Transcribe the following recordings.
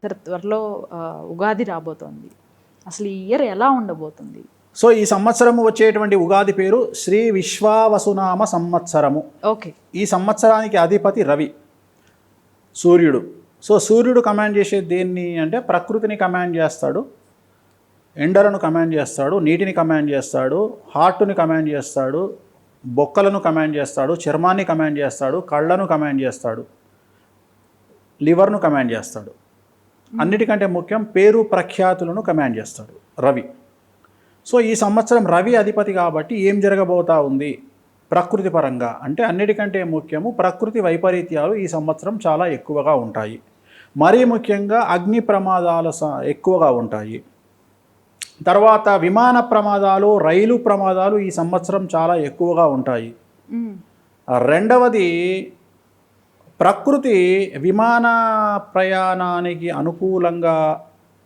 సరే త్వరలో ఉగాది రాబోతోంది. అసలు ఈ ఇయర్ ఎలా ఉండబోతుంది? సో ఈ సంవత్సరము వచ్చేటువంటి ఉగాది పేరు శ్రీ విశ్వావసునామ సంవత్సరము. ఓకే. ఈ సంవత్సరానికి అధిపతి రవి, సూర్యుడు. సో సూర్యుడు కమాండ్ చేసేది దేన్ని అంటే ప్రకృతిని కమాండ్ చేస్తాడు, ఎండలను కమాండ్ చేస్తాడు, నీటిని కమాండ్ చేస్తాడు, హార్ట్ని కమాండ్ చేస్తాడు, బొక్కలను కమాండ్ చేస్తాడు, చర్మాన్ని కమాండ్ చేస్తాడు, కళ్ళను కమాండ్ చేస్తాడు, లివర్ను కమాండ్ చేస్తాడు. అన్నిటికంటే ముఖ్యం పేరు ప్రఖ్యాతులను కమాండ్ చేస్తాడు రవి. సో ఈ సంవత్సరం రవి అధిపతి కాబట్టి ఏం జరగబోతా ఉంది ప్రకృతి పరంగా అంటే అన్నిటికంటే ముఖ్యము ప్రకృతి వైపరీత్యాలు ఈ సంవత్సరం చాలా ఎక్కువగా ఉంటాయి. మరీ ముఖ్యంగా అగ్ని ప్రమాదాలు ఎక్కువగా ఉంటాయి. తర్వాత విమాన ప్రమాదాలు, రైలు ప్రమాదాలు ఈ సంవత్సరం చాలా ఎక్కువగా ఉంటాయి. రెండవది ప్రకృతి విమాన ప్రయాణానికి అనుకూలంగా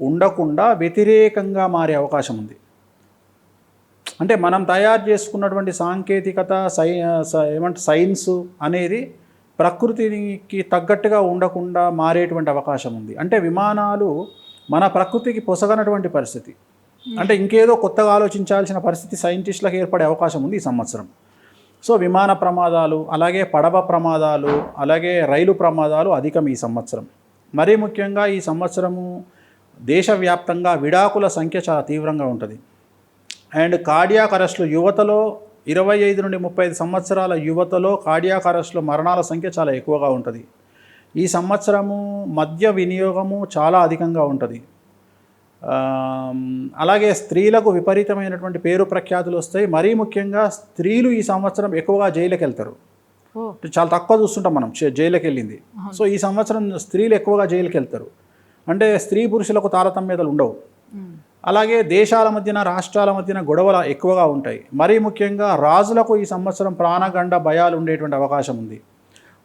ఉండకుండా వ్యతిరేకంగా మారే అవకాశం ఉంది. అంటే మనం తయారు చేసుకున్నటువంటి సాంకేతికత సైన్స్ అనేది ప్రకృతికి తగ్గట్టుగా ఉండకుండా మారేటువంటి అవకాశం ఉంది. అంటే విమానాలు మన ప్రకృతికి పొసగనటువంటి పరిస్థితి, అంటే ఇంకేదో కొత్తగా ఆలోచించాల్సిన పరిస్థితి సైంటిస్టులకు ఏర్పడే అవకాశం ఉంది ఈ సంవత్సరం. సో విమాన ప్రమాదాలు, అలాగే పడవ ప్రమాదాలు, అలాగే రైలు ప్రమాదాలు అధికం ఈ సంవత్సరం. మరీ ముఖ్యంగా ఈ సంవత్సరము దేశవ్యాప్తంగా విడాకుల సంఖ్య చాలా తీవ్రంగా ఉంటుంది. అండ్ కార్డియాక్ అరెస్టులు యువతలో 25 నుండి 35 సంవత్సరాల యువతలో కార్డియాక్ అరెస్టులు మరణాల సంఖ్య చాలా ఎక్కువగా ఉంటుంది. ఈ సంవత్సరము మద్య వినియోగము చాలా అధికంగా ఉంటుంది. అలాగే స్త్రీలకు విపరీతమైనటువంటి పేరు ప్రఖ్యాతులు వస్తాయి. మరీ ముఖ్యంగా స్త్రీలు ఈ సంవత్సరం ఎక్కువగా జైలుకి వెళ్తారు. చాలా తక్కువ చూస్తుంటాం మనం జైలుకి వెళ్ళింది. సో ఈ సంవత్సరం స్త్రీలు ఎక్కువగా జైలుకి వెళ్తారు. అంటే స్త్రీ పురుషులకు తారతమ్యతలు ఉండవు. అలాగే దేశాల మధ్యన, రాష్ట్రాల మధ్యన గొడవలు ఎక్కువగా ఉంటాయి. మరీ ముఖ్యంగా రాజులకు ఈ సంవత్సరం ప్రాణగండ భయాలు ఉండేటువంటి అవకాశం ఉంది.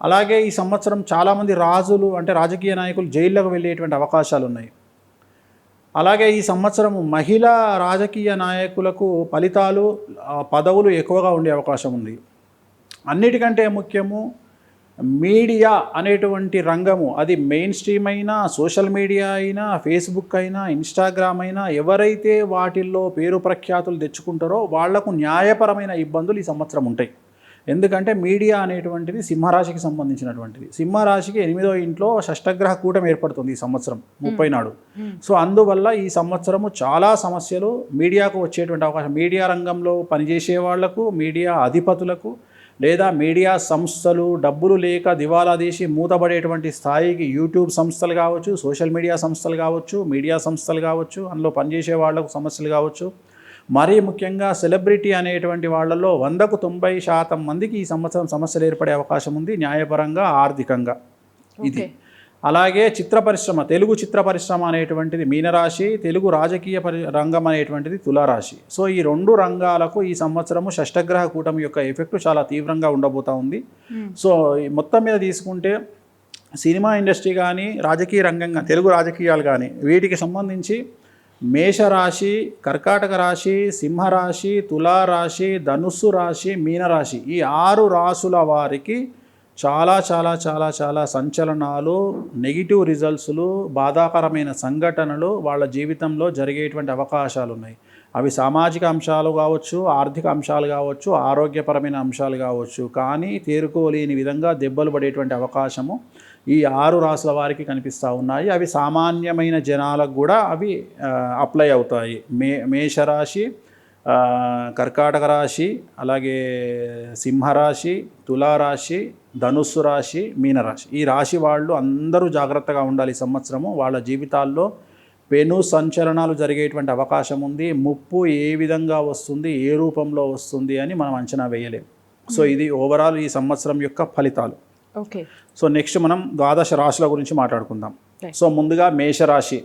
అలాగే ఈ సంవత్సరం చాలామంది రాజులు అంటే రాజకీయ నాయకులు జైళ్ళకు వెళ్ళేటువంటి అవకాశాలు ఉన్నాయి. అలాగే ఈ సంవత్సరం మహిళా రాజకీయ నాయకులకు ఫలితాలు, పదవులు ఎక్కువగా ఉండే అవకాశం ఉంది. అన్నిటికంటే ముఖ్యము మీడియా అనేటువంటి రంగము, అది మెయిన్ స్ట్రీమ్ అయినా, సోషల్ మీడియా అయినా, ఫేస్బుక్ అయినా, ఇన్స్టాగ్రామ్ అయినా, ఎవరైతే వాటిల్లో పేరు ప్రఖ్యాతులు తెచ్చుకుంటారో వాళ్లకు న్యాయపరమైన ఇబ్బందులు ఈ సంవత్సరం ఉంటాయి. ఎందుకంటే మీడియా అనేటువంటిది సింహరాశికి సంబంధించినటువంటిది. సింహరాశికి 8వ ఇంట్లో షష్టగ్రహ కూటమి ఏర్పడుతుంది ఈ సంవత్సరం 30 నాడు. సో అందువల్ల ఈ సంవత్సరము చాలా సమస్యలు మీడియాకు వచ్చేటువంటి అవకాశం, మీడియా రంగంలో పనిచేసే వాళ్లకు, మీడియా అధిపతులకు, లేదా మీడియా సంస్థలు డబ్బులు లేక దివాలా తీసి మూతపడేటువంటి స్థాయికి యూట్యూబ్ సంస్థలు కావచ్చు, సోషల్ మీడియా సంస్థలు కావచ్చు, మీడియా సంస్థలు కావచ్చు, అందులో పనిచేసే వాళ్లకు సమస్యలు కావచ్చు. మరీ ముఖ్యంగా సెలబ్రిటీ అనేటువంటి వాళ్ళలో 100కు 90% మందికి ఈ సంవత్సరం సమస్యలు ఏర్పడే అవకాశం ఉంది, న్యాయపరంగా, ఆర్థికంగా. ఇది అలాగే చిత్ర పరిశ్రమ, తెలుగు చిత్ర పరిశ్రమ అనేటువంటిది మీనరాశి, తెలుగు రాజకీయ రంగం అనేటువంటిది తులారాశి. సో ఈ రెండు రంగాలకు ఈ సంవత్సరము షష్టగ్రహ కూటమి యొక్క ఎఫెక్ట్ చాలా తీవ్రంగా ఉండబోతూ ఉంది. సో మొత్తం మీద తీసుకుంటే సినిమా ఇండస్ట్రీ కానీ, రాజకీయ రంగం కానీ, తెలుగు రాజకీయాలు కానీ, వీటికి సంబంధించి మేషరాశి, కర్కాటక రాశి, సింహరాశి, తులారాశి, ధనుస్సు రాశి, మీనరాశి, ఈ 6 రాశుల వారికి చాలా చాలా చాలా చాలా సంచలనాలు, నెగిటివ్ రిజల్ట్స్లు, బాధాకరమైన సంఘటనలు వాళ్ళ జీవితంలో జరిగేటువంటి అవకాశాలు ఉన్నాయి. అవి సామాజిక అంశాలు కావచ్చు, ఆర్థిక అంశాలు కావచ్చు, ఆరోగ్యపరమైన అంశాలు కావచ్చు. కానీ తేరుకోలేని విధంగా దెబ్బలు పడేటువంటి అవకాశము ఈ 6 రాశుల వారికి కనిపిస్తూ ఉన్నాయి. అవి సామాన్యమైన జనాలకు కూడా అవి అప్లై అవుతాయి. మేషరాశి, కర్కాటక రాశి, అలాగే సింహరాశి, తులారాశి, ధనుస్సు రాశి, మీనరాశి, ఈ రాశి వాళ్ళు అందరూ జాగ్రత్తగా ఉండాలి. ఈ సంవత్సరము వాళ్ళ జీవితాల్లో పెను సంచలనాలు జరిగేటువంటి అవకాశం ఉంది. ముప్పు ఏ విధంగా వస్తుంది, ఏ రూపంలో వస్తుంది అని మనం అంచనా వేయలేం. సో ఇది ఓవరాల్ ఈ సంవత్సరం యొక్క ఫలితాలు. ఓకే. సో నెక్స్ట్ మనం ద్వాదశ రాశుల గురించి మాట్లాడుకుందాం. సో ముందుగా మేషరాశి.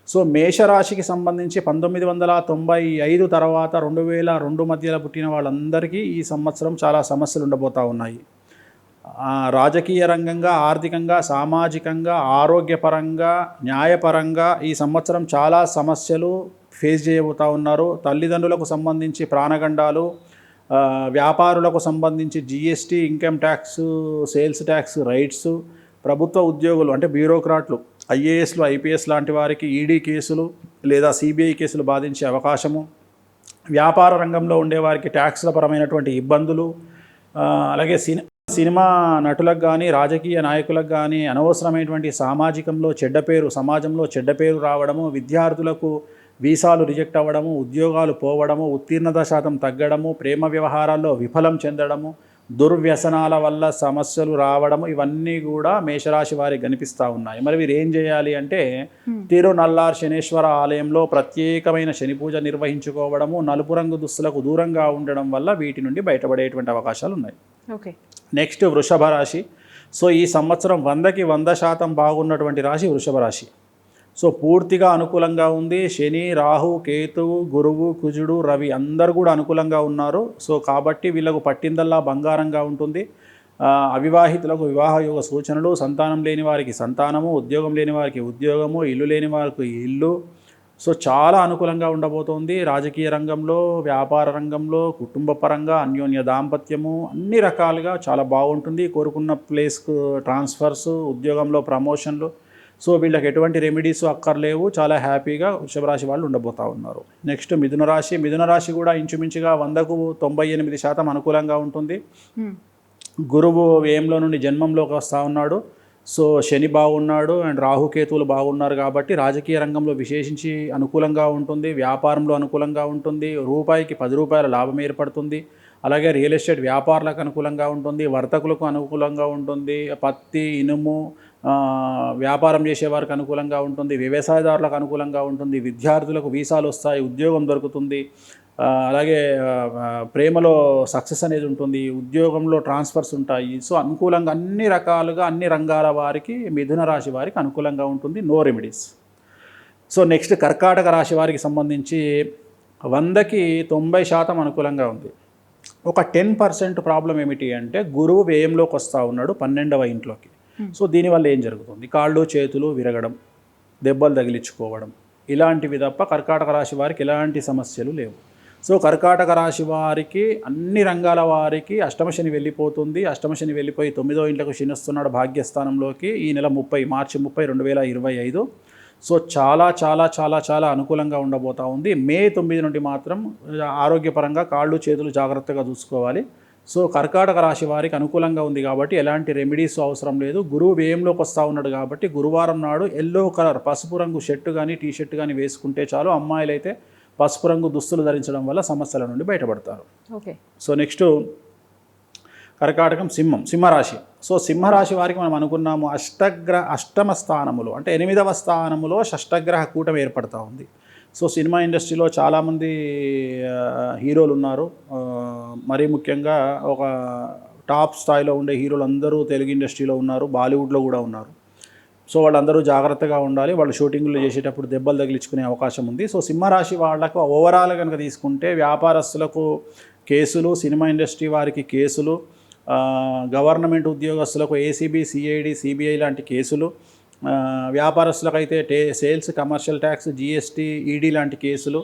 సో మేషరాశికి సంబంధించి 1995 తర్వాత 2002 మధ్యలో పుట్టిన వాళ్ళందరికీ ఈ సంవత్సరం చాలా సమస్యలు ఉండబోతూ ఉన్నాయి. రాజకీయ రంగంగా, ఆర్థికంగా, సామాజికంగా, ఆరోగ్యపరంగా, న్యాయపరంగా ఈ సంవత్సరం చాలా సమస్యలు ఫేస్ చేయబోతూ ఉన్నారు. తల్లిదండ్రులకు సంబంధించి ప్రాణగండాలు, వ్యాపారులకు సంబంధించి GST, income tax, sales tax, rights, ప్రభుత్వ ఉద్యోగులు అంటే బ్యూరోక్రాట్లు ఐఏఎస్లు ఐపీఎస్ లాంటి వారికి ఈడీ కేసులు లేదా సిబిఐ కేసులు బాధించే అవకాశము, వ్యాపార రంగంలో ఉండేవారికి ట్యాక్స్ల పరమైనటువంటి ఇబ్బందులు, అలాగే సినిమా నటులకు కానీ రాజకీయ నాయకులకు కానీ అనవసరమైనటువంటి సమాజంలో చెడ్డ పేరు రావడము, విద్యార్థులకు వీసాలు రిజెక్ట్ అవ్వడము, ఉద్యోగాలు పోవడము, ఉత్తీర్ణత శాతం తగ్గడము, ప్రేమ వ్యవహారాల్లో విఫలం చెందడము, దుర్వ్యసనాల వల్ల సమస్యలు రావడము, ఇవన్నీ కూడా మేషరాశి వారికి కనిపిస్తూ ఉన్నాయి. మరి వీరు ఏం చేయాలి అంటే తిరునల్లార్ శనేశ్వర ఆలయంలో ప్రత్యేకమైన శని పూజ నిర్వహించుకోవడము, నలుపు రంగు దుస్తులకు దూరంగా ఉండడం వల్ల వీటి నుండి బయటపడేటువంటి అవకాశాలు ఉన్నాయి. ఓకే. నెక్స్ట్ వృషభ రాశి. సో ఈ సంవత్సరం 100కి 100% బాగున్నటువంటి రాశి వృషభ రాశి. సో పూర్తిగా అనుకూలంగా ఉంది. శని, రాహు, కేతువు, గురువు, కుజుడు, రవి అందరూ కూడా అనుకూలంగా ఉన్నారు. సో కాబట్టి వీళ్ళకు పట్టిందల్లా బంగారంగా ఉంటుంది. అవివాహితులకు వివాహ యోగ సూచనలు, సంతానం లేని వారికి సంతానము, ఉద్యోగం లేని వారికి ఉద్యోగము, ఇల్లు లేని వారికి ఇల్లు. సో చాలా అనుకూలంగా ఉండబోతోంది. రాజకీయ రంగంలో, వ్యాపార రంగంలో, కుటుంబ పరంగా, అన్యోన్య దాంపత్యము, అన్ని రకాలుగా చాలా బాగుంటుంది. కోరుకున్న ప్లేస్కు ట్రాన్స్ఫర్స్, ఉద్యోగంలో ప్రమోషన్లు. సో వీళ్ళకి ఎటువంటి రెమెడీస్ అక్కర్లేవు. చాలా హ్యాపీగా వృషభ రాశి వాళ్ళు ఉండబోతూ ఉన్నారు. నెక్స్ట్ మిథున రాశి. మిథున రాశి కూడా ఇంచుమించుగా 100కు 98% అనుకూలంగా ఉంటుంది. గురువు వ్యయంలో నుండి జన్మంలోకి వస్తూ ఉన్నాడు. సో శని బాగున్నాడు అండ్ రాహుకేతువులు బాగున్నారు కాబట్టి రాజకీయ రంగంలో విశేషించి అనుకూలంగా ఉంటుంది. వ్యాపారంలో అనుకూలంగా ఉంటుంది. రూపాయికి 10 రూపాయల లాభం ఏర్పడుతుంది. అలాగే రియల్ ఎస్టేట్ వ్యాపారులకు అనుకూలంగా ఉంటుంది. వర్తకులకు అనుకూలంగా ఉంటుంది. పత్తి, ఇనుము వ్యాపారం చేసేవారికి అనుకూలంగా ఉంటుంది. వ్యవసాయదారులకు అనుకూలంగా ఉంటుంది. విద్యార్థులకు వీసాలు వస్తాయి, ఉద్యోగం దొరుకుతుంది. అలాగే ప్రేమలో సక్సెస్ అనేది ఉంటుంది. ఉద్యోగంలో ట్రాన్స్ఫర్స్ ఉంటాయి. సో అనుకూలంగా అన్ని రకాలుగా అన్ని రంగాల వారికి మిథున రాశి వారికి అనుకూలంగా ఉంటుంది. No remedies. సో నెక్స్ట్ కర్కాటక రాశి వారికి సంబంధించి 100కి 90% అనుకూలంగా ఉంది. ఒక 10% ప్రాబ్లం ఏమిటి అంటే గురువు వ్యయంలోకి వస్తూ ఉన్నాడు 12వ ఇంట్లోకి. సో దీనివల్ల ఏం జరుగుతుంది? కాళ్ళు చేతులు విరగడం, దెబ్బలు తగిలించుకోవడం ఇలాంటివి తప్ప కర్కాటక రాశి వారికి ఎలాంటి సమస్యలు లేవు. సో కర్కాటక రాశి వారికి అన్ని రంగాల వారికి అష్టమశని వెళ్ళిపోతుంది. అష్టమశని వెళ్ళిపోయి 9వ ఇంట్లోకి శని వస్తున్నాడు భాగ్యస్థానంలోకి ఈ నెల మార్చి 30, 2025. సో చాలా చాలా చాలా చాలా అనుకూలంగా ఉండబోతూ ఉంది. మే 9 నుండి మాత్రం ఆరోగ్యపరంగా కాళ్ళు చేతులు జాగ్రత్తగా చూసుకోవాలి. సో కర్కాటక రాశి వారికి అనుకూలంగా ఉంది కాబట్టి ఎలాంటి రెమెడీస్ అవసరం లేదు. గురువు వ్యయంలోకి వస్తూ ఉన్నాడు కాబట్టి గురువారం నాడు ఎల్లో కలర్ పసుపు రంగు షర్టు కానీ టీ షర్ట్ కానీ వేసుకుంటే చాలు. అమ్మాయిలు అయితే పసుపు రంగు దుస్తులు ధరించడం వల్ల సమస్యల నుండి బయటపడతారు. ఓకే. సో నెక్స్ట్ కర్కాటకం సింహరాశి. సో సింహరాశి వారికి మనం అనుకున్నాము అష్టమ స్థానములో అంటే 8వ స్థానములో షష్టగ్రహ కూటమి ఏర్పడుతూ ఉంది. సో సినిమా ఇండస్ట్రీలో చాలామంది హీరోలు ఉన్నారు. మరీ ముఖ్యంగా ఒక టాప్ స్థాయిలో ఉండే హీరోలు అందరూ తెలుగు ఇండస్ట్రీలో ఉన్నారు, బాలీవుడ్లో కూడా ఉన్నారు. సో వాళ్ళందరూ జాగ్రత్తగా ఉండాలి. వాళ్ళు షూటింగ్లు చేసేటప్పుడు దెబ్బలు తగిలించుకునే అవకాశం ఉంది. సో సింహరాశి వాళ్ళకు ఓవరాల్ కనుక తీసుకుంటే వ్యాపారస్తులకు కేసులు, సినిమా ఇండస్ట్రీ వారికి కేసులు, గవర్నమెంట్ ఉద్యోగస్తులకు ఏసీబీ, సిఐడి, సిబిఐ లాంటి కేసులు, వ్యాపారస్తులకైతే sales, commercial tax, GST, ED లాంటి కేసులు,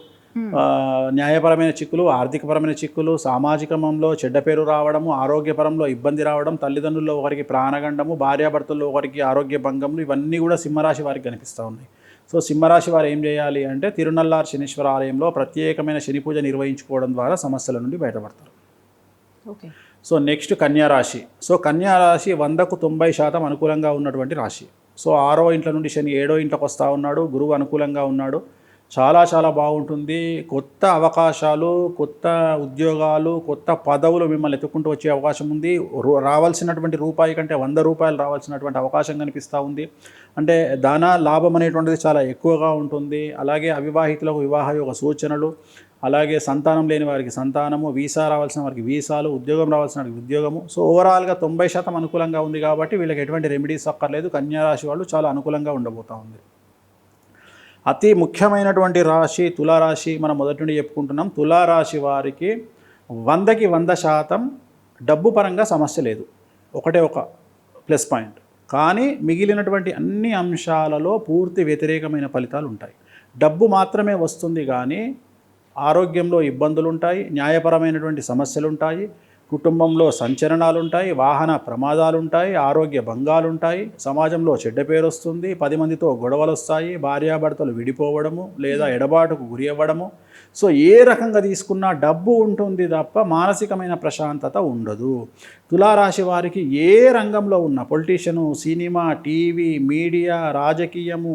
న్యాయపరమైన చిక్కులు, ఆర్థికపరమైన చిక్కులు, సామాజికంలో చెడ్డ పేరు రావడము, ఆరోగ్యపరంలో ఇబ్బంది రావడం, తల్లిదండ్రుల్లో ఒకరికి ప్రాణగండము, భార్యాభర్తల్లో ఒకరికి ఆరోగ్య భంగములు ఇవన్నీ కూడా సింహరాశి వారికి కనిపిస్తూ ఉన్నాయి. సో సింహరాశి వారు ఏం చేయాలి అంటే తిరునల్లార్ శనీశ్వర ఆలయంలో ప్రత్యేకమైన శని పూజ నిర్వహించుకోవడం ద్వారా సమస్యల నుండి బయటపడతారు. ఓకే. సో నెక్స్ట్ కన్యారాశి. సో కన్యారాశి 100కు 90% అనుకూలంగా ఉన్నటువంటి రాశి. సో 6వ ఇంట్లో నుండి శని 7వ ఇంట్లోకి వస్తూ ఉన్నాడు. గురువు అనుకూలంగా ఉన్నాడు. చాలా చాలా బాగుంటుంది. కొత్త అవకాశాలు, కొత్త ఉద్యోగాలు, కొత్త పదవులు మిమ్మల్ని ఎత్తుకుంటూ వచ్చే అవకాశం ఉంది. రావాల్సినటువంటి రూపాయి కంటే 100 రూపాయలు రావాల్సినటువంటి అవకాశం కనిపిస్తూ ఉంది. అంటే ధన లాభం అనేటువంటిది చాలా ఎక్కువగా ఉంటుంది. అలాగే అవివాహితులకు వివాహ యోగ సూచనలు, అలాగే సంతానం లేని వారికి సంతానము, వీసా రావాల్సిన వారికి వీసాలు, ఉద్యోగం రావాల్సిన వారికి ఉద్యోగము. సో ఓవరాల్గా 90% అనుకూలంగా ఉంది కాబట్టి వీళ్ళకి ఎటువంటి రెమెడీస్ అక్కర్లేదు. కన్యారాశి వాళ్ళు చాలా అనుకూలంగా ఉండబోతూ ఉంది. అతి ముఖ్యమైనటువంటి రాశి తులారాశి. మనం మొదటి నుండి చెప్పుకుంటున్నాం. తులారాశి వారికి 100కి 100% డబ్బు పరంగా సమస్య లేదు. ఒకటే ఒక ప్లస్ పాయింట్. కానీ మిగిలినటువంటి అన్ని అంశాలలో పూర్తి వ్యతిరేకమైన ఫలితాలు ఉంటాయి. డబ్బు మాత్రమే వస్తుంది కానీ ఆరోగ్యంలో ఇబ్బందులు ఉంటాయి, న్యాయపరమైనటువంటి సమస్యలు ఉంటాయి, కుటుంబంలో సంచలనాలు ఉంటాయి, వాహన ప్రమాదాలు ఉంటాయి, ఆరోగ్య భంగాలు ఉంటాయి, సమాజంలో చెడ్డ పేరు వస్తుంది, 10 మందితో గొడవలు వస్తాయి, భార్యాభర్తలు విడిపోవడము లేదా ఎడబాటుకు గురి అవ్వడము. సో ఏ రకంగా తీసుకున్నా డబ్బు ఉంటుంది తప్ప మానసికమైన ప్రశాంతత ఉండదు. తులారాశి వారికి ఏ రంగంలో ఉన్న పొలిటీషియను, సినిమా, టీవీ, మీడియా, రాజకీయము,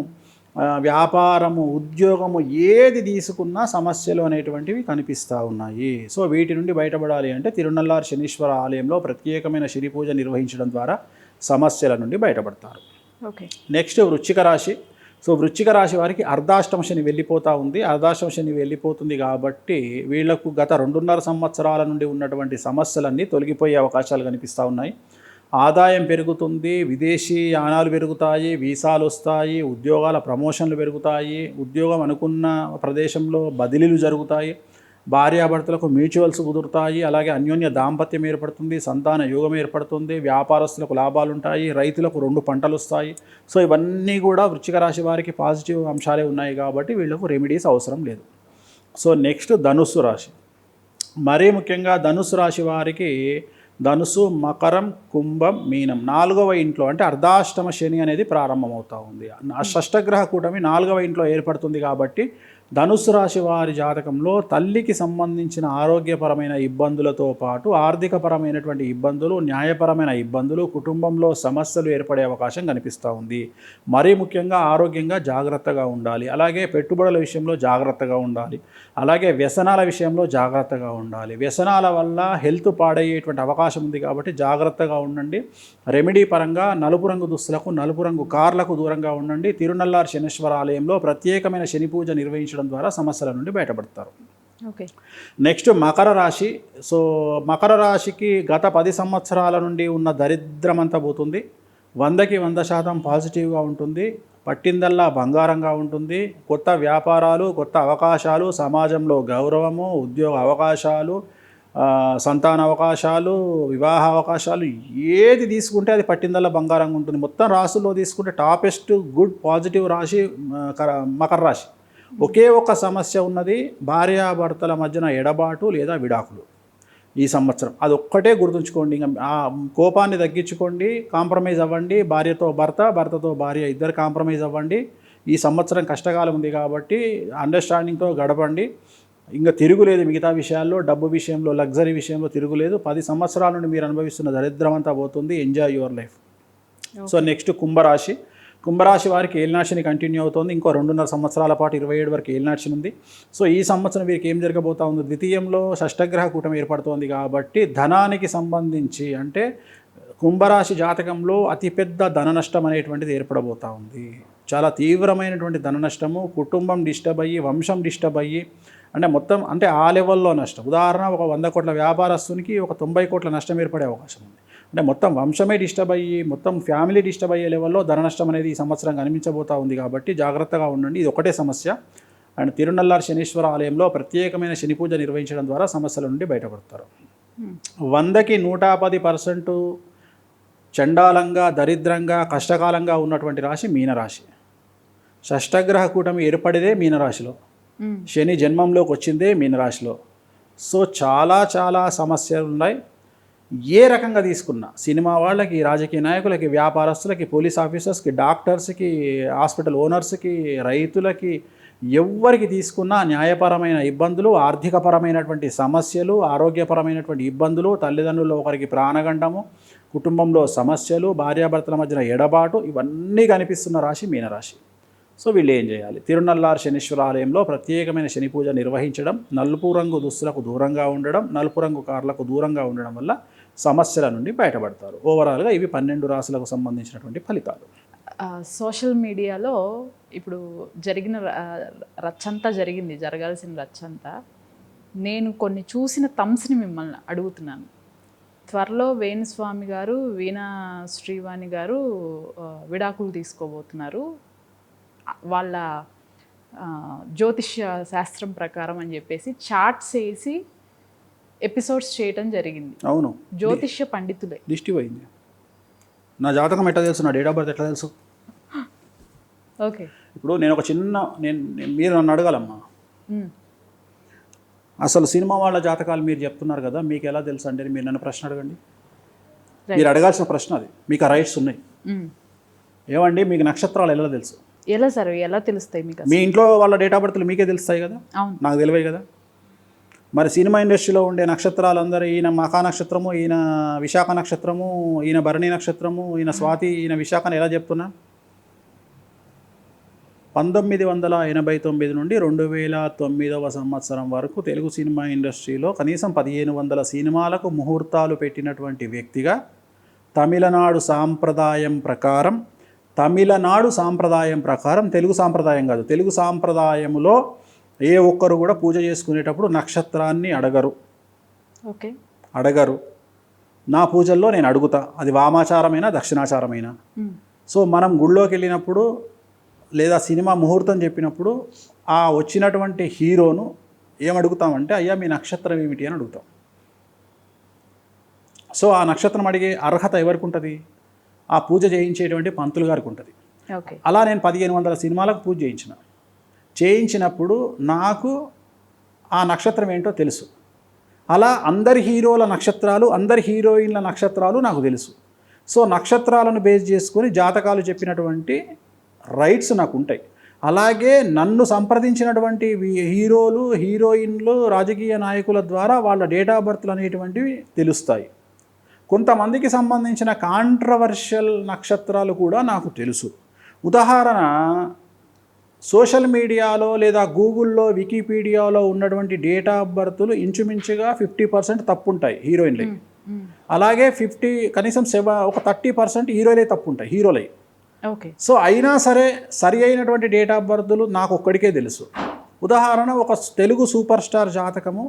వ్యాపారము, ఉద్యోగము ఏది తీసుకున్నా సమస్యలు అనేటువంటివి కనిపిస్తూ ఉన్నాయి. సో వీటి నుండి బయటపడాలి అంటే తిరునల్లార్ శనీశ్వర ఆలయంలో ప్రత్యేకమైన శని పూజ నిర్వహించడం ద్వారా సమస్యల నుండి బయటపడతారు. ఓకే. నెక్స్ట్ వృశ్చిక రాశి. సో వృశ్చిక రాశి వారికి అర్ధాష్టమ శని వెళ్ళిపోతూ ఉంది. అర్ధాష్టమ శని వెళ్ళిపోతుంది కాబట్టి వీళ్లకు గత 2.5 సంవత్సరాల నుండి ఉన్నటువంటి సమస్యలన్నీ తొలగిపోయే అవకాశాలు కనిపిస్తూ ఉన్నాయి. ఆదాయం పెరుగుతుంది, విదేశీ యానాలు పెరుగుతాయి, వీసాలు వస్తాయి, ఉద్యోగాల ప్రమోషన్లు పెరుగుతాయి, ఉద్యోగం అనుకున్న ప్రదేశంలో బదిలీలు జరుగుతాయి, భార్యాభర్తలకు మ్యూచువల్స్ కుదురుతాయి, అలాగే అన్యోన్య దాంపత్యం ఏర్పడుతుంది, సంతాన యోగం ఏర్పడుతుంది, వ్యాపారస్తులకు లాభాలు ఉంటాయి, రైతులకు 2 పంటలు వస్తాయి. సో ఇవన్నీ కూడా వృశ్చిక రాశి వారికి పాజిటివ్ అంశాలే ఉన్నాయి కాబట్టి వీళ్ళకు రెమెడీస్ అవసరం లేదు. సో నెక్స్ట్ ధనుస్సు రాశి. మరీ ముఖ్యంగా ధనుస్సు రాశి వారికి ధనుసు, మకరం, కుంభం, మీనం 4వ ఇంట్లో అంటే అర్ధాష్టమ శని అనేది ప్రారంభమవుతూ ఉంది. షష్టగ్రహ కూటమి 4వ ఇంట్లో ఏర్పడుతుంది కాబట్టి ధనుస్సు రాశి వారి జాతకంలో తల్లికి సంబంధించిన ఆరోగ్యపరమైన ఇబ్బందులతో పాటు ఆర్థికపరమైనటువంటి ఇబ్బందులు, న్యాయపరమైన ఇబ్బందులు, కుటుంబంలో సమస్యలు ఏర్పడే అవకాశం కనిపిస్తూ ఉంది. మరీ ముఖ్యంగా ఆరోగ్యంగా జాగ్రత్తగా ఉండాలి, అలాగే పెట్టుబడుల విషయంలో జాగ్రత్తగా ఉండాలి, అలాగే వ్యసనాల విషయంలో జాగ్రత్తగా ఉండాలి. వ్యసనాల వల్ల హెల్త్ పాడయ్యేటువంటి అవకాశం ఉంది కాబట్టి జాగ్రత్తగా ఉండండి. రెమెడీ పరంగా నలుపు రంగు దుస్తులకు, నలుపు రంగు కార్లకు దూరంగా ఉండండి. తిరునల్లార్ శనీశ్వర ఆలయంలో ప్రత్యేకమైన శని పూజ నిర్వహించడం ద్వారా సమస్యల నుండి బయటపడతారు. ఓకే. నెక్స్ట్ మకర రాశి. సో మకర రాశికి గత 10 సంవత్సరాల నుండి ఉన్న దరిద్రం అంతా పోతుంది. 100కి 100% పాజిటివ్గా ఉంటుంది. పట్టిందల్లా బంగారంగా ఉంటుంది. కొత్త వ్యాపారాలు, కొత్త అవకాశాలు, సమాజంలో గౌరవము, ఉద్యోగ అవకాశాలు, సంతాన అవకాశాలు, వివాహ అవకాశాలు ఏది తీసుకుంటే అది పట్టిందల్లా బంగారంగా ఉంటుంది. మొత్తం రాశుల్లో తీసుకుంటే టాపెస్ట్ గుడ్ పాజిటివ్ రాశి మకర రాశి. ఒకే ఒక సమస్య ఉన్నది, భార్యాభర్తల మధ్యన ఎడబాటు లేదా విడాకులు ఈ సంవత్సరం. అది ఒక్కటే గుర్తుంచుకోండి. ఇంకా ఆ కోపాన్ని తగ్గించుకోండి, కాంప్రమైజ్ అవ్వండి. భార్యతో భర్త, భర్తతో భార్య ఇద్దరు కాంప్రమైజ్ అవ్వండి. ఈ సంవత్సరం కష్టకాలం ఉంది కాబట్టి అండర్స్టాండింగ్తో గడపండి. ఇంకా తిరుగులేదు మిగతా విషయాల్లో, డబ్బు విషయంలో, లగ్జరీ విషయంలో తిరుగులేదు. 10 సంవత్సరాల నుండి మీరు అనుభవిస్తున్న దరిద్రం అంతా పోతుంది. Enjoy your life. So next కుంభరాశి. కుంభరాశి వారికి ఏలినాశని కంటిన్యూ అవుతుంది. ఇంకో 2.5 సంవత్సరాల పాటు 27 వరకు ఏలినాశని ఉంది. సో ఈ సంవత్సరం వీరికి ఏం జరగబోతా ఉంది, ద్వితీయంలో షష్టగ్రహ కూటమి ఏర్పడుతోంది కాబట్టి ధనానికి సంబంధించి అంటే కుంభరాశి జాతకంలో అతిపెద్ద ధన నష్టం అనేటువంటిది ఏర్పడబోతూ ఉంది. చాలా తీవ్రమైనటువంటి ధన నష్టము, కుటుంబం డిస్టర్బ్ అయ్యి, వంశం డిస్టర్బ్ అయ్యి, అంటే మొత్తం అంటే ఆ లెవెల్లో నష్టం. ఉదాహరణ ఒక 100 కోట్ల వ్యాపారస్తునికి ఒక 90 కోట్ల నష్టం ఏర్పడే అవకాశం ఉంది. అంటే మొత్తం వంశమే డిస్టర్బ్ అయ్యి, మొత్తం ఫ్యామిలీ డిస్టర్బ్ అయ్యే లెవెల్లో ధన నష్టం అనేది ఈ సంవత్సరం కనిపించబోతూ ఉంది కాబట్టి జాగ్రత్తగా ఉండండి. ఇది ఒకటే సమస్య. అండ్ తిరునల్లార్ శనీశ్వర ఆలయంలో ప్రత్యేకమైన శని పూజ నిర్వహించడం ద్వారా సమస్యల నుండి బయటపడతారు. 100కి 110% చండాలంగా, దరిద్రంగా, కష్టకాలంగా ఉన్నటువంటి రాశి మీనరాశి. షష్టగ్రహ కూటమి ఏర్పడిదే మీనరాశిలో, శని జన్మంలోకి వచ్చిందే మీనరాశిలో. సో చాలా చాలా సమస్యలు ఉన్నాయి. ఏ రకంగా తీసుకున్నా, సినిమా వాళ్ళకి, రాజకీయ నాయకులకి, వ్యాపారస్తులకి, పోలీస్ ఆఫీసర్స్కి, డాక్టర్స్కి, హాస్పిటల్ ఓనర్స్కి, రైతులకి, ఎవరికి తీసుకున్నా న్యాయపరమైన ఇబ్బందులు, ఆర్థికపరమైనటువంటి సమస్యలు, ఆరోగ్యపరమైనటువంటి ఇబ్బందులు, తల్లిదండ్రుల్లో ఒకరికి ప్రాణగండము, కుటుంబంలో సమస్యలు, భార్యాభర్తల మధ్యన ఎడబాటు, ఇవన్నీ కనిపిస్తున్న రాశి మీనరాశి. సో వీళ్ళు ఏం చేయాలి, తిరునల్లార్ శనీశ్వర ఆలయంలో ప్రత్యేకమైన శని పూజ నిర్వహించడం, నలుపు రంగు దుస్తులకు దూరంగా ఉండడం, నలుపు రంగు కార్లకు దూరంగా ఉండడం వల్ల సమస్యల నుండి బయటపడతారు. ఓవరాల్గా ఇవి 12 రాశులకు సంబంధించినటువంటి ఫలితాలు. సోషల్ మీడియాలో ఇప్పుడు జరిగిన రచ్చంతా జరిగింది, జరగాల్సిన రచ్చంతా. నేను కొన్ని చూసిన థమ్స్ని మిమ్మల్ని అడుగుతున్నాను. త్వరలో వేణుస్వామి గారు, వీణా శ్రీవాణి గారు విడాకులు తీసుకోబోతున్నారు. వాళ్ళ జ్యోతిష్య శాస్త్రం ప్రకారం అని చెప్పేసి చార్ట్స్ వేసి ఎపిసోడ్స్ చేయటం జరిగింది. అవును, జ్యోతిష్య పండితులే. దిష్టి పోయింది. నా జాతకం ఎట్లా తెలుసు, నా డేట్ ఆఫ్ బర్త్ ఎట్లా తెలుసు? ఓకే, ఇప్పుడు నేను ఒక మీరు నన్ను అడగాలమ్మా, అసలు సినిమా వాళ్ళ జాతకాలు మీరు చెప్తున్నారు కదా, మీకు ఎలా తెలుసు అంటే మీరు నన్ను ప్రశ్న అడగండి. మీరు అడగాల్సిన ప్రశ్న అది. మీకు ఆ రైట్స్ ఉన్నాయి. ఏమండి మీకు నక్షత్రాలు ఎలా తెలుసు? ఎలా సార్ ఎలా తెలుస్తాయి మీకు? మీ ఇంట్లో వాళ్ళ డేట్ ఆఫ్ బర్త్లు మీకే తెలుస్తాయి కదా, నాకు తెలివే కదా. మరి సినిమా ఇండస్ట్రీలో ఉండే నక్షత్రాలందరూ ఈయన మఖా నక్షత్రము, ఈయన విశాఖ నక్షత్రము, ఈయన భరణి నక్షత్రము, ఈయన స్వాతి, ఈయన విశాఖని ఎలా చెప్తున్నా? 1989 నుండి 2009 సంవత్సరం వరకు తెలుగు సినిమా ఇండస్ట్రీలో కనీసం 1500 సినిమాలకు ముహూర్తాలు పెట్టినటువంటి వ్యక్తిగా తమిళనాడు సాంప్రదాయం ప్రకారం తెలుగు సాంప్రదాయం కాదు, తెలుగు సాంప్రదాయంలో ఏ ఒక్కరు కూడా పూజ చేసుకునేటప్పుడు నక్షత్రాన్ని అడగరు. ఓకే, అడగరు. నా పూజల్లో నేను అడుగుతా, అది వామాచారమైనా దక్షిణాచారమైనా. సో మనం గుళ్ళోకి వెళ్ళినప్పుడు లేదా సినిమా ముహూర్తం చెప్పినప్పుడు ఆ వచ్చినటువంటి హీరోను ఏమడుగుతామంటే, అయ్యా మీ నక్షత్రం ఏమిటి అని అడుగుతాం. సో ఆ నక్షత్రం అడిగే అర్హత ఎవరికి ఉంటుంది? ఆ పూజ చేయించేటువంటి పంతులు గారికి ఉంటుంది. అలా నేను 1500 సినిమాలకు పూజ చేయించినప్పుడు నాకు ఆ నక్షత్రం ఏంటో తెలుసు. అలా అందరి హీరోల నక్షత్రాలు, అందరి హీరోయిన్ల నక్షత్రాలు నాకు తెలుసు. సో నక్షత్రాలను బేస్ చేసుకొని జాతకాలు చెప్పినటువంటి రైట్స్ నాకు ఉంటాయి. అలాగే నన్ను సంప్రదించినటువంటి హీరోలు, హీరోయిన్లు, రాజకీయ నాయకుల ద్వారా వాళ్ళ డేట్ ఆఫ్ బర్త్లు అనేటువంటివి తెలుస్తాయి. కొంతమందికి సంబంధించిన కాంట్రవర్షియల్ నక్షత్రాలు కూడా నాకు తెలుసు. ఉదాహరణ, సోషల్ మీడియాలో లేదా గూగుల్లో, వికీపీడియాలో ఉన్నటువంటి డేట్ ఆఫ్ బర్త్లు ఇంచుమించుగా 50% తప్పు ఉంటాయి హీరోయిన్లకి. అలాగే కనీసం ఒక 30% హీరోలే తప్పు ఉంటాయి, హీరోలై. ఓకే. సో అయినా సరే సరి అయినటువంటి డేట్ ఆఫ్ బర్త్లు నాకు ఒక్కడికే తెలుసు. ఉదాహరణ, ఒక తెలుగు సూపర్ స్టార్ జాతకము,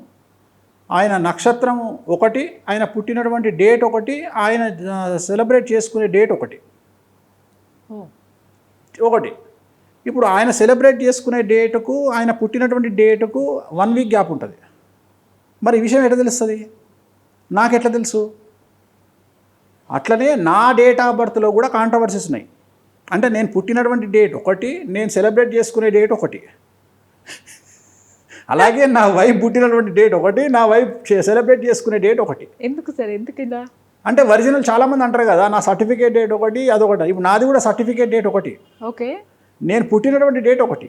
ఆయన నక్షత్రం ఒకటి, ఆయన పుట్టినటువంటి డేట్ ఒకటి, ఆయన సెలబ్రేట్ చేసుకునే డేట్ ఒకటి. ఇప్పుడు ఆయన సెలబ్రేట్ చేసుకునే డేటుకు ఆయన పుట్టినటువంటి డేటుకు 1 వీక్ గ్యాప్ ఉంటుంది. మరి ఈ విషయం ఎట్లా తెలుస్తుంది? నాకెట్లా తెలుసు? అట్లనే నా డేట్ ఆఫ్ బర్త్లో కూడా కాంట్రవర్సీస్ ఉన్నాయి. అంటే నేను పుట్టినటువంటి డేట్ ఒకటి, నేను సెలబ్రేట్ చేసుకునే డేట్ ఒకటి. అలాగే నా వైఫ్ పుట్టినటువంటి డేట్ ఒకటి, నా వైఫ్ సెలబ్రేట్ చేసుకునే డేట్ ఒకటి. ఎందుకు సార్, ఎందుకు ఇలా? అంటే ఒరిజినల్ చాలామంది అంటారు కదా, నా సర్టిఫికేట్ డేట్ ఒకటి, అదొకటి. ఇప్పుడు నాది కూడా సర్టిఫికేట్ డేట్ ఒకటి. ఓకే. నేను పుట్టినటువంటి డేట్ ఒకటి,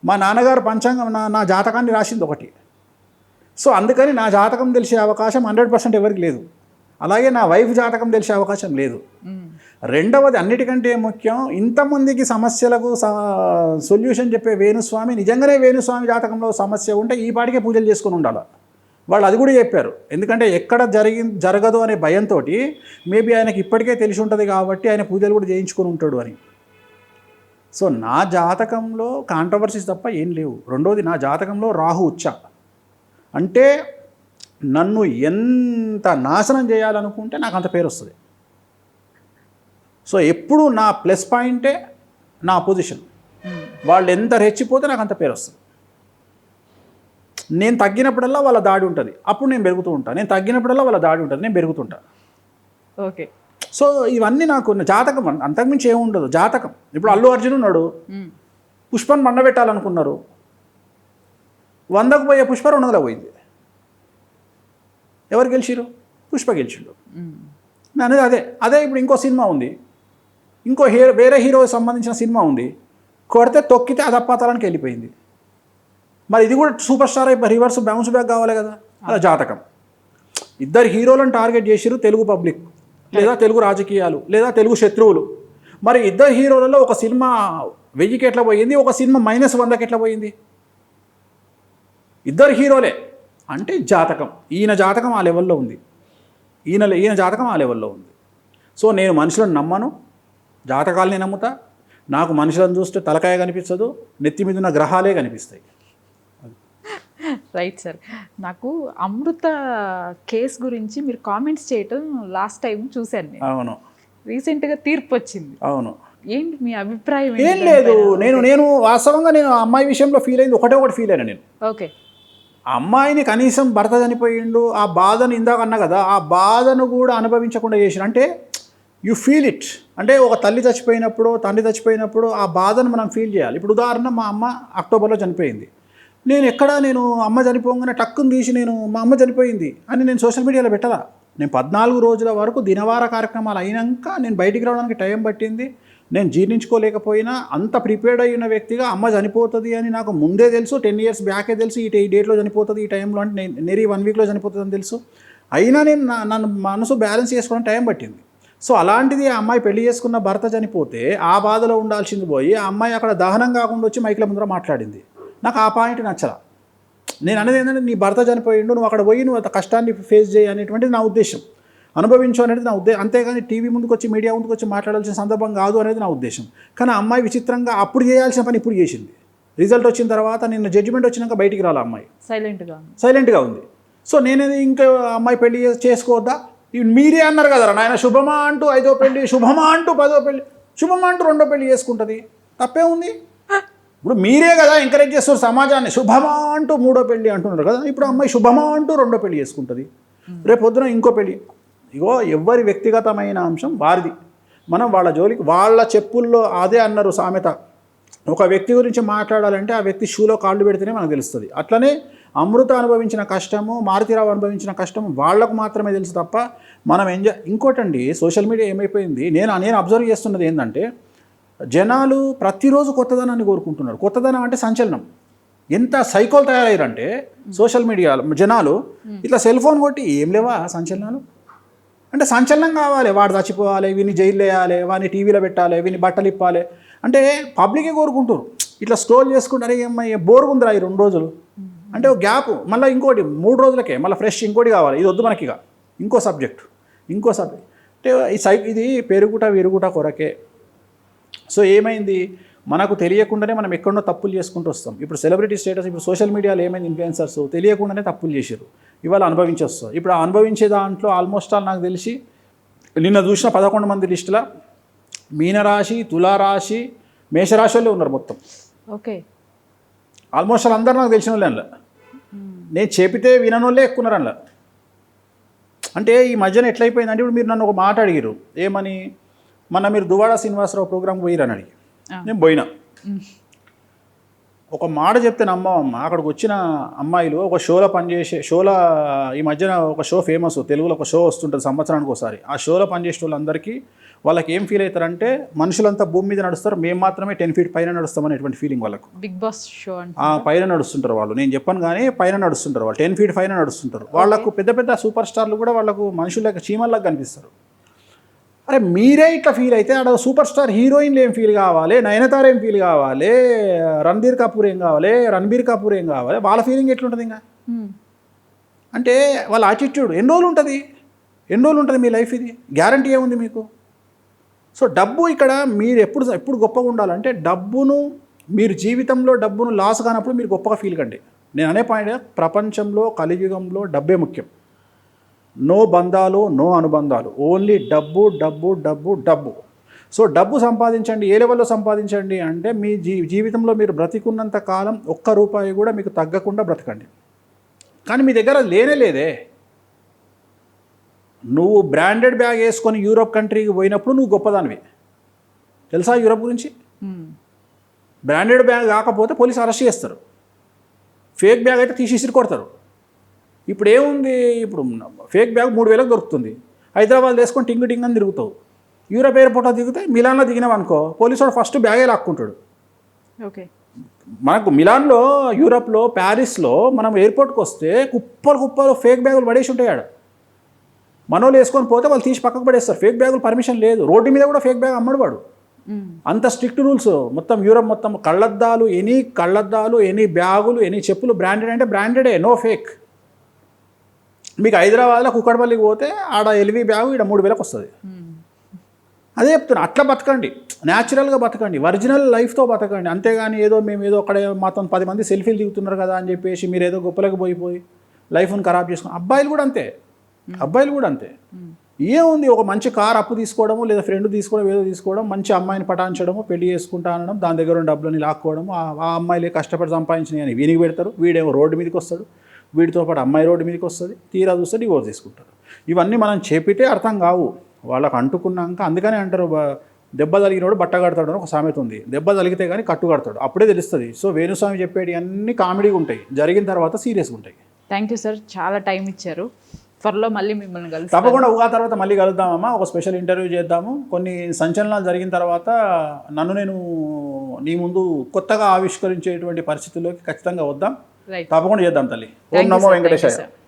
మా నాన్నగారు పంచాంగం నా జాతకాన్ని రాసింది ఒకటి. సో అందుకని నా జాతకం తెలిసే అవకాశం 100% ఎవరికి లేదు. అలాగే నా వైఫ్ జాతకం తెలిసే అవకాశం లేదు. రెండవది, అన్నిటికంటే ముఖ్యం, ఇంతమందికి సమస్యలకు సొల్యూషన్ చెప్పే వేణుస్వామి, నిజంగానే వేణుస్వామి జాతకంలో సమస్య ఉంటే ఈ పాటికే పూజలు చేసుకుని ఉండాలి. వాళ్ళు అది కూడా చెప్పారు. ఎందుకంటే ఎక్కడ జరగదు అనే భయంతో మేబీ ఆయనకి ఇప్పటికే తెలిసి ఉంటుంది కాబట్టి ఆయన పూజలు కూడా చేయించుకొని ఉంటాడు అని. సో నా జాతకంలో కాంట్రవర్సీస్ తప్ప ఏం లేవు. రెండోది, నా జాతకంలో రాహు ఉచ్చ, అంటే నన్ను ఎంత నాశనం చేయాలనుకుంటే నాకు అంత పేరు వస్తుంది. సో ఎప్పుడు నా ప్లస్ పాయింటే నా పొజిషన్. వాళ్ళు ఎంత రెచ్చిపోతే నాకు అంత పేరు వస్తుంది. నేను తగ్గినప్పుడల్లా వాళ్ళ దాడి ఉంటుంది, అప్పుడు నేను పెరుగుతూ ఉంటాను. నేను తగ్గినప్పుడల్లా వాళ్ళ దాడి ఉంటుంది, నేను పెరుగుతుంటా. ఓకే. సో ఇవన్నీ నాకు జాతకం, అంతకుమించి ఏముండదు జాతకం. ఇప్పుడు అల్లు అర్జున్ ఉన్నాడు, పుష్పను మండబెట్టాలనుకున్నారు, 100కు పోయే పుష్ప 200 పోయింది. ఎవరు గెలిచిరు? పుష్ప గెలిచిండు. అనేది అదే ఇప్పుడు ఇంకో సినిమా ఉంది, వేరే హీరోకి సంబంధించిన సినిమా ఉంది, కొడితే తొక్కితే అది అప్పాతాలానికి వెళ్ళిపోయింది. మరి ఇది కూడా సూపర్ స్టార్ అయిపోయి రివర్స్ బౌన్స్ బ్యాక్ కావాలి కదా. అలా జాతకం. ఇద్దరు హీరోలను టార్గెట్ చేసిరు తెలుగు పబ్లిక్, లేదా తెలుగు రాజకీయాలు, లేదా తెలుగు శత్రువులు. మరి ఇద్దరు హీరోలలో ఒక సినిమా 1000కి ఎట్లా పోయింది, ఒక సినిమా -100కి ఎట్లా పోయింది? ఇద్దరు హీరోలే అంటే జాతకం. ఈయన జాతకం ఆ లెవెల్లో ఉంది, ఈయన జాతకం ఆ లెవెల్లో ఉంది. సో నేను మనుషులను నమ్మను, జాతకాలని నమ్ముతా. నాకు మనుషులను చూస్తే తలకాయ కనిపించదు, నెత్తి మీద ఉన్న గ్రహాలే కనిపిస్తాయి. Right sir. నాకు అమృత కేసు గురించి మీరు కామెంట్స్ చేయటం లాస్ట్ టైం చూశాను నేను. అవును. రీసెంట్గా తీర్పు వచ్చింది. అవును. ఏంటి మీ అభిప్రాయం? ఏం లేదు, నేను వాస్తవంగా నేను ఆ అమ్మాయి విషయంలో ఫీల్ అయింది ఒకటి ఫీల్ అయినా నేను. ఓకే. ఆ అమ్మాయిని కనీసం భర్త చనిపోయిండు, ఆ బాధను ఇందాక అన్నా కదా, ఆ బాధను కూడా అనుభవించకుండా చేసిన, అంటే యు ఫీల్ ఇట్. అంటే ఒక తల్లి చచ్చిపోయినప్పుడు, తండ్రి చచ్చిపోయినప్పుడు ఆ బాధను మనం ఫీల్ చేయాలి. ఇప్పుడు ఉదాహరణ, మా అమ్మ అక్టోబర్లో చనిపోయింది. నేను అమ్మ చనిపోగానే టక్కుని తీసి మా అమ్మ చనిపోయింది అని నేను సోషల్ మీడియాలో పెట్టాలా. నేను 14 రోజుల వరకు దినవార కార్యక్రమాలు అయినాక నేను బయటికి రావడానికి టైం పట్టింది. నేను జీర్ణించుకోలేకపోయినా అంత ప్రిపేర్డ్ అయిన వ్యక్తిగా అమ్మ చనిపోతుంది అని నాకు ముందే తెలుసు. 10 years బ్యాకే తెలుసు ఈ డేట్లో చనిపోతుంది, ఈ టైంలో అంటే నెరీ 1 weekలో చనిపోతుంది అని తెలుసు. అయినా నేను నన్ను మనసు బ్యాలెన్స్ చేసుకోవడానికి టైం పట్టింది. సో అలాంటిది ఆ అమ్మాయి పెళ్లి చేసుకున్న భర్త చనిపోతే ఆ బాధలో ఉండాల్సింది పోయి ఆ అమ్మాయి అక్కడ దహనం కాకుండా వచ్చి మైకుల ముందర మాట్లాడింది. నాకు ఆ పాయింట్ నచ్చలా. నేను అనేది ఏంటంటే నీ భర్త చనిపోయిండు, నువ్వు అక్కడ పోయి నువ్వు అంత కష్టాన్ని ఫేస్ చేయి అనేటువంటిది నా ఉద్దేశం. అనుభవించు అనేది నా ఉద్దేశం, అంతేగాని టీవీ ముందుకు వచ్చి మీడియా ముందుకు వచ్చి మాట్లాడాల్సిన సందర్భం కాదు అనేది నా ఉద్దేశం. కానీ ఆ అమ్మాయి విచిత్రంగా అప్పుడు చేయాల్సిన పని ఇప్పుడు చేసింది. రిజల్ట్ వచ్చిన తర్వాత నిన్న జడ్జిమెంట్ వచ్చినాక బయటికి రాలి అమ్మాయి సైలెంట్గా ఉంది. సో నేనేది ఇంకా అమ్మాయి పెళ్లి చేసుకోవద్దా? మీరే అన్నారు కదరా నాయన, శుభమా అంటూ 5వ పెళ్లి, శుభమా అంటూ 10వ పెళ్లి, శుభమా అంటూ 2వ పెళ్లి చేసుకుంటుంది, తప్పే ఉంది? ఇప్పుడు మీరే కదా ఎంకరేజ్ చేస్తారు సమాజాన్ని, శుభమా అంటూ 3వ పెళ్లి అంటున్నారు కదా. ఇప్పుడు అమ్మాయి శుభమా అంటూ 2వ పెళ్లి చేసుకుంటుంది, రేపు పొద్దున ఇంకో పెళ్లి. ఇగో ఎవరి వ్యక్తిగతమైన అంశం వారిది. మనం వాళ్ళ జోలికి వాళ్ళ చెప్పుల్లో అదే అన్నారు సామెత, ఒక వ్యక్తి గురించి మాట్లాడాలంటే ఆ వ్యక్తి షూలో కాళ్ళు పెడితేనే మనకు తెలుస్తుంది. అట్లనే అమృత అనుభవించిన కష్టము, మారుతిరావు అనుభవించిన కష్టము వాళ్ళకు మాత్రమే తెలుసు తప్ప మనం ఇంకోటండి సోషల్ మీడియా ఏమైపోయింది, నేను అబ్జర్వ్ చేస్తున్నది ఏంటంటే జనాలు ప్రతిరోజు కొత్తదనాన్ని కోరుకుంటున్నారు. కొత్తదనం అంటే సంచలనం. ఎంత సైకోలు తయారయ్యారంటే సోషల్ మీడియాలో జనాలు ఇట్లా సెల్ ఫోన్ కొట్టి ఏం లేవా సంచలనాలు అంటే సంచలనం కావాలి, వాడు చచ్చిపోవాలి, వీని జైలు వేయాలి, వాడిని టీవీలో పెట్టాలి, వీని బట్టలు ఇప్పాలి అంటే పబ్లికే కోరుకుంటారు. ఇట్లా స్క్రోల్ చేసుకుంటారు, ఏమయ్యే బోర్గుందిరా ఈ 2 రోజులు అంటే ఒక గ్యాప్, మళ్ళీ ఇంకోటి 3 రోజులకే మళ్ళీ ఫ్రెష్ ఇంకోటి కావాలి, ఇది వద్దు మనకి, ఇక ఇంకో సబ్జెక్ట్ అంటే ఇది పెరుగుట విరుగుట కొరకే. సో ఏమైంది, మనకు తెలియకుండానే మనం ఎక్కడో తప్పులు చేసుకుంటూ వస్తాం. ఇప్పుడు సెలబ్రిటీ స్టేటస్, ఇప్పుడు సోషల్ మీడియాలో ఏమైంది, ఇన్ఫ్లుయెన్సర్స్ తెలియకుండానే తప్పులు చేశారు, ఇవాళ అనుభవించేస్తారు. ఇప్పుడు ఆ అనుభవించే దాంట్లో ఆల్మోస్ట్ ఆల్ నాకు తెలిసి నిన్న చూసిన 11 మంది లిస్టులో మీనరాశి, తులారాశి, మేషరాశి వాళ్ళే ఉన్నారు మొత్తం. ఓకే, ఆల్మోస్ట్ ఆల్ అందరూ నాకు తెలిసిన వాళ్ళే అందులో. నేను చెబితే విననోళ్ళే ఎక్కువ ఉన్నారు అందులో. అంటే ఈ మధ్యన ఎట్లయిపోయిందంటే ఇప్పుడు మీరు నన్ను ఒక మాట అడిగారు, ఏమని, మీరు దువాడ శ్రీనివాసరావు ప్రోగ్రామ్కి పోయిరని అడిగి నేను పోయినా. ఒక మాట చెప్తే నమ్మమ్మ, అక్కడికి వచ్చిన అమ్మాయిలు ఒక షోలో ఈ మధ్యన ఒక షో ఫేమస్, తెలుగులో ఒక షో వస్తుంటుంది సంవత్సరానికి ఒకసారి. ఆ షోలో పనిచేసే వాళ్ళందరికీ వాళ్ళకి ఏం ఫీల్ అవుతారంటే మనుషులంతా భూమి మీద నడుస్తారు, మేము మాత్రమే 10 feet పైన నడుస్తాం అనేటువంటి ఫీలింగ్ వాళ్ళకు. బిగ్ బాస్ షో పైన నడుస్తుంటారు వాళ్ళు, నేను చెప్పను కానీ పైన నడుస్తుంటారు వాళ్ళు, 10 feet పైన నడుస్తుంటారు. వాళ్ళకు పెద్ద పెద్ద సూపర్ స్టార్లు కూడా వాళ్ళకు మనుషులకు చీమల్లాగా కనిపిస్తారు. అరే మీరే ఇట్లా ఫీల్ అయితే ఆడ సూపర్ స్టార్ హీరోయిన్లు ఏం ఫీల్ కావాలి, నయనతార ఏం ఫీల్ కావాలి, రణబీర్ కపూర్ ఏం కావాలి, రణబీర్ కపూర్ ఏం కావాలి, వాళ్ళ ఫీలింగ్ ఎట్లుంటుంది ఇంకా? అంటే వాళ్ళ యాటిట్యూడ్ ఎన్ని రోజులు ఉంటుంది మీ లైఫ్, ఇది గ్యారంటీ ఏముంది మీకు? సో డబ్బు ఇక్కడ మీరు ఎప్పుడు గొప్పగా ఉండాలంటే మీరు జీవితంలో డబ్బును లాస్ కానప్పుడు మీరు గొప్పగా ఫీల్ కండి. నేను అనే పాయింట్, ప్రపంచంలో కలియుగంలో డబ్బే ముఖ్యం. నో బంధాలు, నో అనుబంధాలు, ఓన్లీ డబ్బు డబ్బు డబ్బు డబ్బు. సో డబ్బు సంపాదించండి, ఏ లెవెల్లో సంపాదించండి అంటే మీ జీవితంలో మీరు బ్రతికున్నంత కాలం ₹1 కూడా మీకు తగ్గకుండా బ్రతకండి. కానీ మీ దగ్గర లేదే. నువ్వు బ్రాండెడ్ బ్యాగ్ వేసుకొని యూరోప్ కంట్రీకి పోయినప్పుడు నువ్వు గొప్పదానివి, తెలుసా యూరోప్ గురించి? బ్రాండెడ్ బ్యాగ్ కాకపోతే పోలీసు అరెస్ట్ చేస్తారు, ఫేక్ బ్యాగ్ అయితే తీసి కొడతారు. ఇప్పుడు ఏముంది, ఇప్పుడు ఫేక్ బ్యాగ్ 3,000కి దొరుకుతుంది, హైదరాబాద్ వేసుకొని టింగ్ అని తిరుగుతావు. యూరోప్ ఎయిర్పోర్ట్లో దిగితే మిలాన్లో దిగినావనుకో పోలీసు వాడు ఫస్ట్ బ్యాగే లాక్కుంటాడు. ఓకే, మనకు మిలాన్లో, యూరోప్లో, ప్యారిస్లో మనం ఎయిర్పోర్ట్కి వస్తే కుప్పలు ఫేక్ బ్యాగులు పడేసి ఉంటాయి. ఆడ మనోళ్ళు వేసుకొని పోతే వాళ్ళు తీసి పక్కకు పడేస్తారు, ఫేక్ బ్యాగులు పర్మిషన్ లేదు. రోడ్డు మీద కూడా ఫేక్ బ్యాగ్ అమ్మడు వాడు, అంత స్ట్రిక్ట్ రూల్స్. మొత్తం యూరోప్ మొత్తం కళ్ళద్దాలు, ఎనీ బ్యాగులు, ఎనీ చెప్పులు బ్రాండెడ్ అంటే బ్రాండెడే, నో ఫేక్. మీకు హైదరాబాద్లో కుక్కడపల్లికి పోతే ఆడ ఎల్వీ బ్యాగు ఇక్కడ 3,000కి వస్తుంది. అదే చెప్తున్నా, అట్లా బతకండి, న్యాచురల్గా బతకండి, ఒరిజినల్ లైఫ్తో బతకండి. అంతేగాని మేము ఏదో అక్కడ మాత్రం 10 మంది సెల్ఫీలు దిగుతున్నారు కదా అని చెప్పేసి మీరు ఏదో గొప్పలకు పోయి లైఫ్ను ఖరాబ్ చేసుకుని. అబ్బాయిలు కూడా అంతే. ఏముంది, ఒక మంచి కార్ అప్పు తీసుకోవడము, లేదా ఫ్రెండ్ తీసుకోవడం, ఏదో తీసుకోవడం, మంచి అమ్మాయిని పటాయించడము, పెళ్లి చేసుకుంటా అనడం, దాని దగ్గర ఉన్న డబ్బులని లాక్కోవడము, ఆ అమ్మాయిలే కష్టపడి సంపాదించినవి అని వీనికి పెడతారు, వీడేమో రోడ్డు మీదకి వస్తాడు, వీటితో పాటు అమ్మాయి రోడ్డు మీదకి వస్తుంది, తీరా చూస్తే డివోర్స్ తీసుకుంటారు. ఇవన్నీ మనం చెప్పితే అర్థం కావు వాళ్ళకు అంటుకున్నాక. అందుకనే అంటారు దెబ్బ తగిలినోడు బట్ట కడతాడు అని ఒక సామెత ఉంది. దెబ్బ తగిలితే కానీ కట్టు కడతాడు, అప్పుడే తెలుస్తుంది. సో వేణుస్వామి చెప్పేటి అన్ని కామెడీగా ఉంటాయి, జరిగిన తర్వాత సీరియస్గా ఉంటాయి. థ్యాంక్ యూ సార్, చాలా టైం ఇచ్చారు. త్వరలో మళ్ళీ మిమ్మల్ని కలుస్తాను. తప్పకుండా ఉగాది తర్వాత మళ్ళీ కలుద్దామమ్మా, ఒక స్పెషల్ ఇంటర్వ్యూ చేద్దాము. కొన్ని సంచలనాలు జరిగిన తర్వాత నన్ను నేను నీ ముందు కొత్తగా ఆవిష్కరించేటువంటి పరిస్థితుల్లోకి ఖచ్చితంగా వద్దాం. రైట్, తప్పకుండా చేద్దాం తల్లి. ఓం thank you Namo sir, thank you Venkatesaya. Sir.